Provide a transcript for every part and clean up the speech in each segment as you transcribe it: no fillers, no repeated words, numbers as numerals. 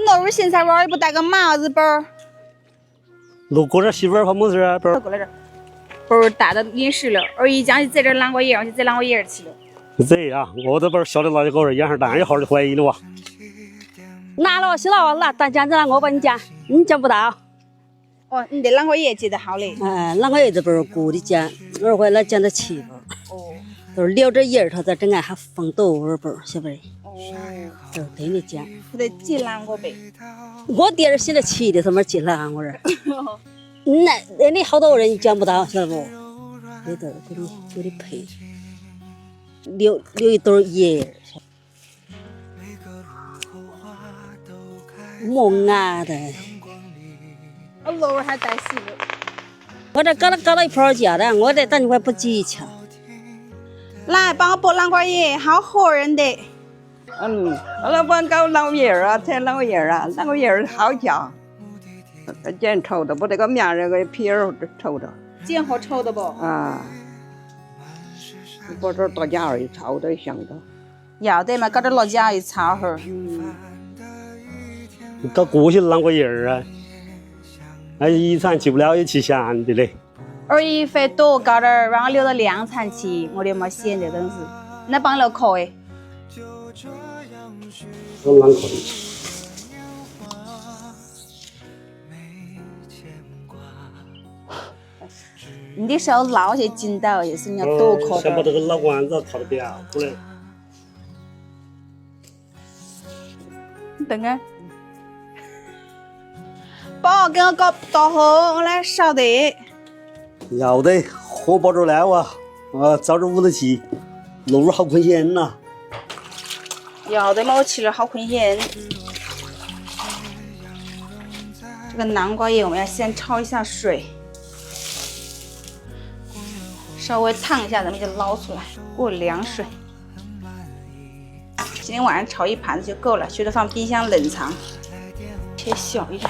那会儿现在娃也不带个麻子包。路过这媳妇儿怕么事啊？包过来这儿，包大的饮食了，二姨将就在这儿啷个叶，就在啷个叶去了。这啊，我这包晓得那就搞这眼神当然好的怀疑了哇。拿了洗了拿当讲着我帮你讲，你讲不到。哦，你这啷个叶记得好嘞？啷个叶这包过的讲，二回来讲的七包。哦。都是撩着叶儿，他在正岸还放豆腐包，晓不得？哦。都是对你讲。不得记啷个呗？我爹儿写的七的，他妈记啷我这？那里好多人讲不到，晓得不？那都给你配，留一兜叶儿。莫牙的。我老儿还带媳妇。我这搞了一泡家的，我这等你快不技巧。来，帮我剥啷个叶，好活人的。老板搞老叶儿啊，才老叶儿啊，啷个叶儿好叫。剪稠的，不这个面这个皮儿稠的。剪好稠的不？啊。不这到家一炒的香的。要得嘛，搞点辣椒一炒会儿。搞过些啷个叶儿啊？那一餐吃不了也吃咸的嘞。二姨费多搞点儿，让我留到两餐吃，我的妈咸的真是。那帮了口哎。我啷口的？你的手捞些筋道，也是你要多口点。先把这个老丸子烤得表出来。等下。宝，给我搞倒喝，我来烧的。要得，火爆着来哇！早点捂得起，路好困险呐。要得嘛，我吃了好困险。这个南瓜叶我们要先焯一下水，稍微烫一下，咱们就捞出来，过凉水。今天晚上炒一盘子就够了，学着放冰箱冷藏，切小一点。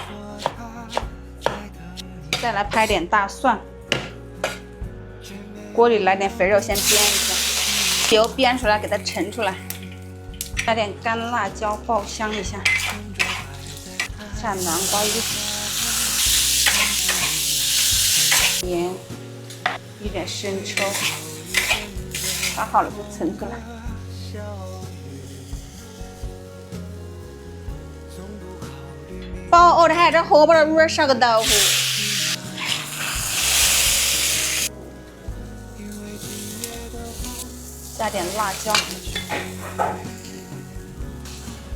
再来拍点大蒜，锅里来点肥肉，先煸一下，油煸出来给它盛出来，加点干辣椒爆香一下，下南瓜叶，盐，一点生抽，炒好了就盛出来。宝，我这还这荷包的卤烧个豆腐。加点辣椒，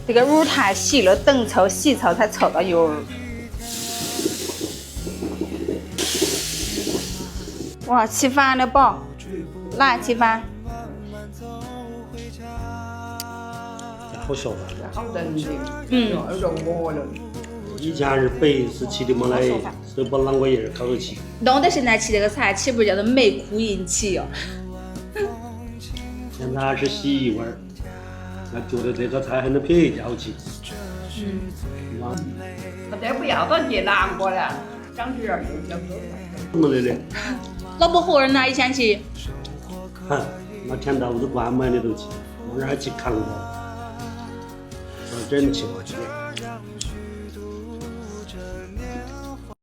这个肉太细了，等炒细炒才炒到油儿。哇，吃饭了宝，来吃饭。好小啊！好嫩的，肉磨了。以前是白是吃的么来，是把啷个叶儿烤着吃。弄得现在吃这个菜，岂不是叫做没哭引起哦？现在是媳妇儿，我觉得这个菜还能撇掉吃。这不要到接南瓜了，长这样就叫怎么来的？老不活人呐，以前去。哼，那甜豆子灌满的都吃，我这还吃扛着，真吃不起。